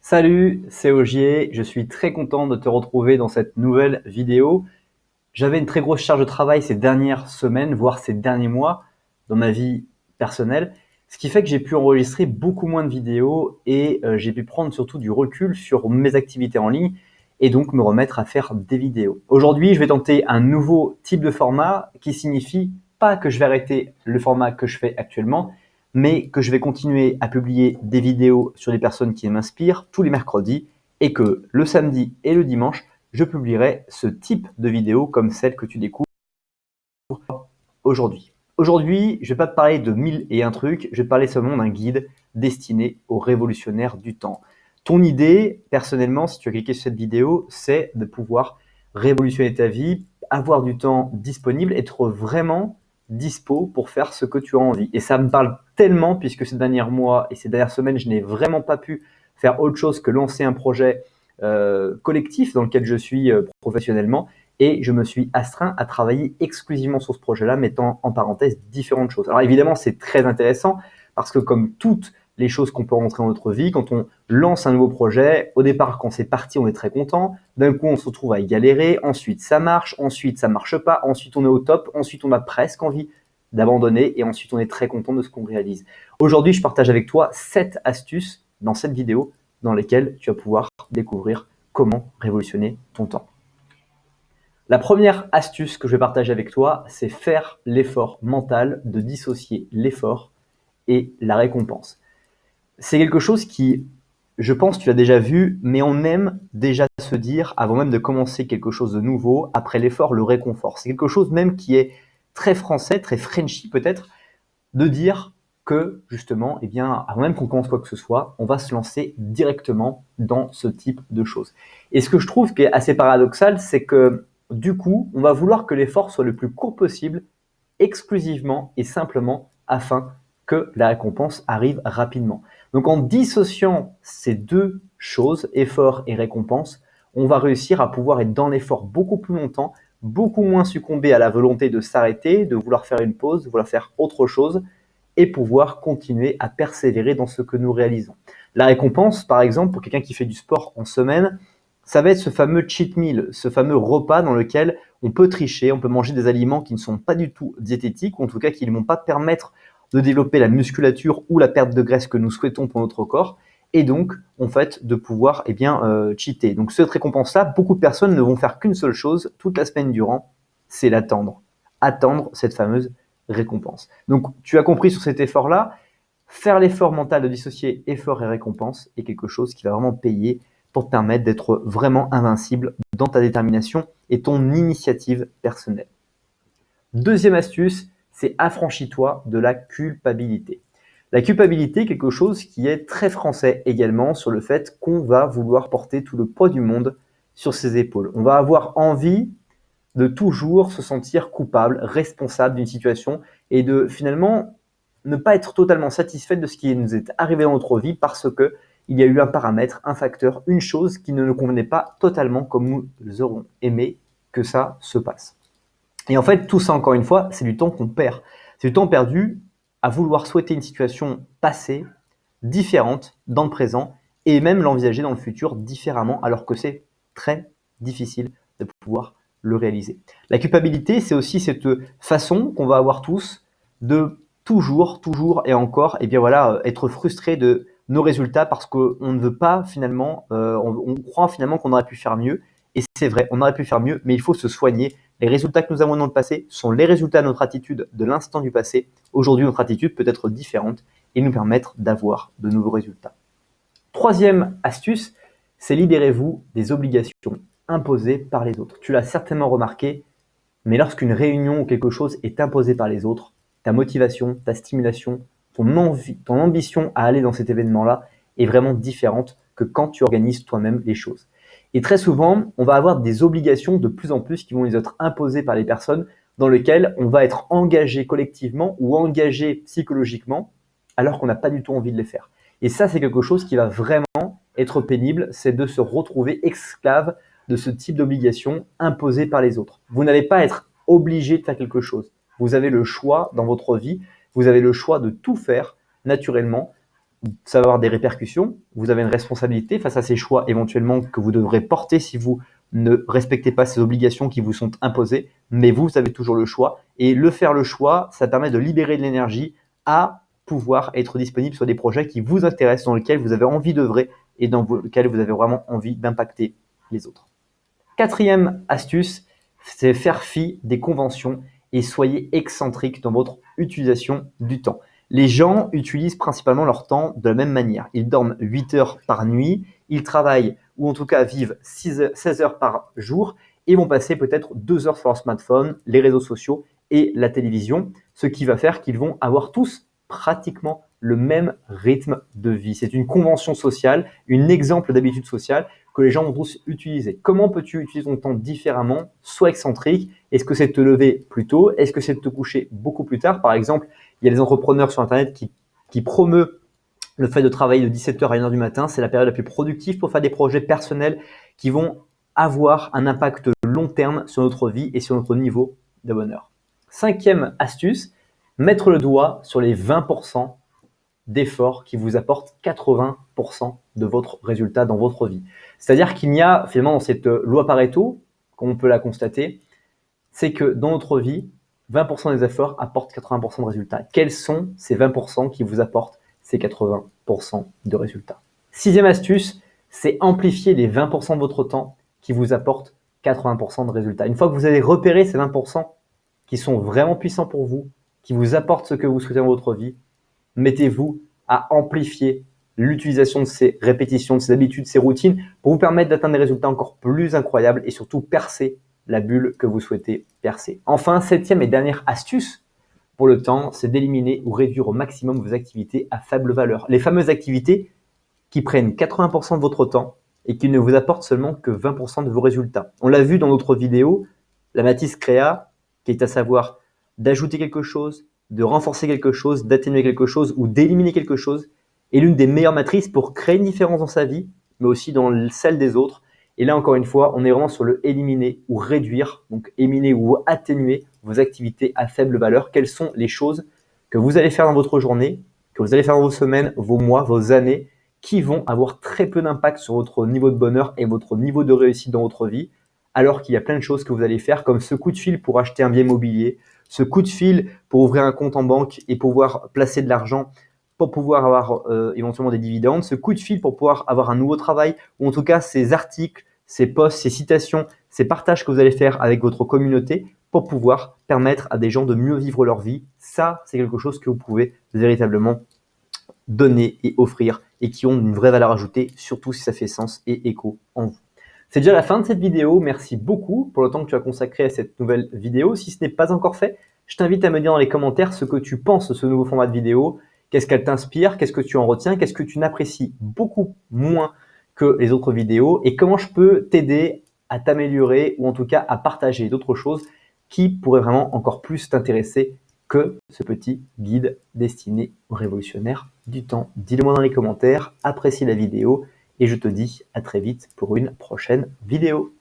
Salut, c'est Ogier, je suis très content de te retrouver dans cette nouvelle vidéo. J'avais une très grosse charge de travail ces dernières semaines, voire ces derniers mois dans ma vie personnelle, ce qui fait que j'ai pu enregistrer beaucoup moins de vidéos et j'ai pu prendre surtout du recul sur mes activités en ligne et donc me remettre à faire des vidéos. Aujourd'hui, je vais tenter un nouveau type de format qui signifie pas que je vais arrêter le format que je fais actuellement, mais que je vais continuer à publier des vidéos sur les personnes qui m'inspirent tous les mercredis et que le samedi et le dimanche, je publierai ce type de vidéo comme celle que tu découvres aujourd'hui. Aujourd'hui, je ne vais pas te parler de 1001 trucs, je vais te parler seulement d'un guide destiné aux révolutionnaires du temps. Ton idée, personnellement, si tu as cliqué sur cette vidéo, c'est de pouvoir révolutionner ta vie, avoir du temps disponible, être vraiment dispo pour faire ce que tu as envie. Et ça me parle tellement puisque ces derniers mois et ces dernières semaines, je n'ai vraiment pas pu faire autre chose que lancer un projet collectif dans lequel je suis professionnellement. Et je me suis astreint à travailler exclusivement sur ce projet-là, mettant en parenthèse différentes choses. Alors évidemment, c'est très intéressant parce que comme toutes les choses qu'on peut rentrer dans notre vie, quand on lance un nouveau projet, au départ, quand c'est parti, on est très content. D'un coup, on se retrouve à y galérer. Ensuite, ça marche. Ensuite, ça marche pas. Ensuite, on est au top. Ensuite, on a presque envie d'abandonner. Et ensuite, on est très content de ce qu'on réalise. Aujourd'hui, je partage avec toi 7 astuces dans cette vidéo dans lesquelles tu vas pouvoir découvrir comment révolutionner ton temps. La première astuce que je vais partager avec toi, c'est faire l'effort mental de dissocier l'effort et la récompense. C'est quelque chose qui, je pense, tu as déjà vu, mais on aime déjà se dire, avant même de commencer quelque chose de nouveau, après l'effort, le réconfort. C'est quelque chose même qui est très français, très Frenchy peut-être, de dire que justement, eh bien, avant même qu'on commence quoi que ce soit, on va se lancer directement dans ce type de choses. Et ce que je trouve qui est assez paradoxal, c'est que du coup, on va vouloir que l'effort soit le plus court possible, exclusivement et simplement afin que la récompense arrive rapidement. Donc en dissociant ces deux choses, effort et récompense, on va réussir à pouvoir être dans l'effort beaucoup plus longtemps, beaucoup moins succomber à la volonté de s'arrêter, de vouloir faire une pause, de vouloir faire autre chose et pouvoir continuer à persévérer dans ce que nous réalisons. La récompense, par exemple, pour quelqu'un qui fait du sport en semaine, ça va être ce fameux cheat meal, ce fameux repas dans lequel on peut tricher, on peut manger des aliments qui ne sont pas du tout diététiques, ou en tout cas qui ne vont pas permettre de développer la musculature ou la perte de graisse que nous souhaitons pour notre corps, et donc, en fait, de pouvoir cheater. Donc, cette récompense-là, beaucoup de personnes ne vont faire qu'une seule chose toute la semaine durant, c'est l'attendre. Attendre cette fameuse récompense. Donc, tu as compris sur cet effort-là, faire l'effort mental de dissocier effort et récompense est quelque chose qui va vraiment payer pour te permettre d'être vraiment invincible dans ta détermination et ton initiative personnelle. Deuxième astuce, c'est affranchis-toi de la culpabilité. La culpabilité est quelque chose qui est très français également sur le fait qu'on va vouloir porter tout le poids du monde sur ses épaules. On va avoir envie de toujours se sentir coupable, responsable d'une situation et de finalement ne pas être totalement satisfait de ce qui nous est arrivé dans notre vie parce que il y a eu un paramètre, un facteur, une chose qui ne nous convenait pas totalement comme nous aurions aimé que ça se passe. Et en fait, tout ça, encore une fois, c'est du temps qu'on perd. C'est du temps perdu à vouloir souhaiter une situation passée, différente, dans le présent, et même l'envisager dans le futur différemment, alors que c'est très difficile de pouvoir le réaliser. La culpabilité, c'est aussi cette façon qu'on va avoir tous de toujours et encore, et bien voilà, être frustré de nos résultats parce qu'on ne veut pas finalement, on croit finalement qu'on aurait pu faire mieux. Et c'est vrai, on aurait pu faire mieux, mais il faut se soigner. Les résultats que nous avons dans le passé sont les résultats de notre attitude de l'instant du passé. Aujourd'hui, notre attitude peut être différente et nous permettre d'avoir de nouveaux résultats. Troisième astuce, c'est libérez-vous des obligations imposées par les autres. Tu l'as certainement remarqué, mais lorsqu'une réunion ou quelque chose est imposé par les autres, ta motivation, ta stimulation, ton envie, ton ambition à aller dans cet événement-là est vraiment différente que quand tu organises toi-même les choses. Et très souvent, on va avoir des obligations de plus en plus qui vont nous être imposées par les personnes dans lesquelles on va être engagé collectivement ou engagé psychologiquement alors qu'on n'a pas du tout envie de les faire. Et ça, c'est quelque chose qui va vraiment être pénible, c'est de se retrouver esclave de ce type d'obligation imposée par les autres. Vous n'allez pas être obligé de faire quelque chose. Vous avez le choix dans votre vie, vous avez le choix de tout faire naturellement. ça va avoir des répercussions. Vous avez une responsabilité face à ces choix éventuellement que vous devrez porter si vous ne respectez pas ces obligations qui vous sont imposées, mais vous avez toujours le choix. Et le choix, ça permet de libérer de l'énergie à pouvoir être disponible sur des projets qui vous intéressent, dans lesquels vous avez envie d'œuvrer et dans lesquels vous avez vraiment envie d'impacter les autres. Quatrième astuce, c'est faire fi des conventions et soyez excentrique dans votre utilisation du temps. Les gens utilisent principalement leur temps de la même manière. Ils dorment 8 heures par nuit, ils travaillent ou en tout cas vivent 16 heures par jour et vont passer peut-être 2 heures sur leur smartphone, les réseaux sociaux et la télévision, ce qui va faire qu'ils vont avoir tous pratiquement le même rythme de vie. C'est une convention sociale, un exemple d'habitude sociale que les gens vont tous utiliser. Comment peux-tu utiliser ton temps différemment? Sois excentrique. Est-ce que c'est de te lever plus tôt? Est-ce que c'est de te coucher beaucoup plus tard? Par exemple, il y a des entrepreneurs sur Internet qui promeuvent le fait de travailler de 17h à 1h du matin. C'est la période la plus productive pour faire des projets personnels qui vont avoir un impact long terme sur notre vie et sur notre niveau de bonheur. Cinquième astuce, mettre le doigt sur les 20% d'efforts qui vous apportent 80% de votre résultat dans votre vie. C'est-à-dire qu'il y a finalement dans cette loi Pareto, comme on peut la constater, c'est que dans notre vie, 20% des efforts apportent 80% de résultats. Quels sont ces 20% qui vous apportent ces 80% de résultats? Sixième astuce, c'est amplifier les 20% de votre temps qui vous apportent 80% de résultats. Une fois que vous avez repéré ces 20% qui sont vraiment puissants pour vous, qui vous apportent ce que vous souhaitez dans votre vie, mettez-vous à amplifier l'utilisation de ces répétitions, de ces habitudes, de ces routines pour vous permettre d'atteindre des résultats encore plus incroyables et surtout percer la bulle que vous souhaitez percer. Enfin, septième et dernière astuce pour le temps, c'est d'éliminer ou réduire au maximum vos activités à faible valeur. Les fameuses activités qui prennent 80% de votre temps et qui ne vous apportent seulement que 20% de vos résultats. On l'a vu dans notre vidéo, la matrice créa, qui est à savoir d'ajouter quelque chose, de renforcer quelque chose, d'atténuer quelque chose ou d'éliminer quelque chose, est l'une des meilleures matrices pour créer une différence dans sa vie, mais aussi dans celle des autres. Et là, encore une fois, on est vraiment sur le éliminer ou réduire, donc éliminer ou atténuer vos activités à faible valeur. Quelles sont les choses que vous allez faire dans votre journée, que vous allez faire dans vos semaines, vos mois, vos années, qui vont avoir très peu d'impact sur votre niveau de bonheur et votre niveau de réussite dans votre vie, alors qu'il y a plein de choses que vous allez faire, comme ce coup de fil pour acheter un bien immobilier, ce coup de fil pour ouvrir un compte en banque et pouvoir placer de l'argent pour pouvoir avoir éventuellement des dividendes, ce coup de fil pour pouvoir avoir un nouveau travail, ou en tout cas ces articles, ces posts, ces citations, ces partages que vous allez faire avec votre communauté pour pouvoir permettre à des gens de mieux vivre leur vie. Ça, c'est quelque chose que vous pouvez véritablement donner et offrir et qui ont une vraie valeur ajoutée, surtout si ça fait sens et écho en vous. C'est déjà la fin de cette vidéo. Merci beaucoup pour le temps que tu as consacré à cette nouvelle vidéo. Si ce n'est pas encore fait, je t'invite à me dire dans les commentaires ce que tu penses de ce nouveau format de vidéo. Qu'est-ce qu'elle t'inspire? Qu'est-ce que tu en retiens? Qu'est-ce que tu n'apprécies beaucoup moins que les autres vidéos? Et comment je peux t'aider à t'améliorer ou en tout cas à partager d'autres choses qui pourraient vraiment encore plus t'intéresser que ce petit guide destiné aux révolutionnaires du temps. Dis-le-moi dans les commentaires, apprécie la vidéo et je te dis à très vite pour une prochaine vidéo.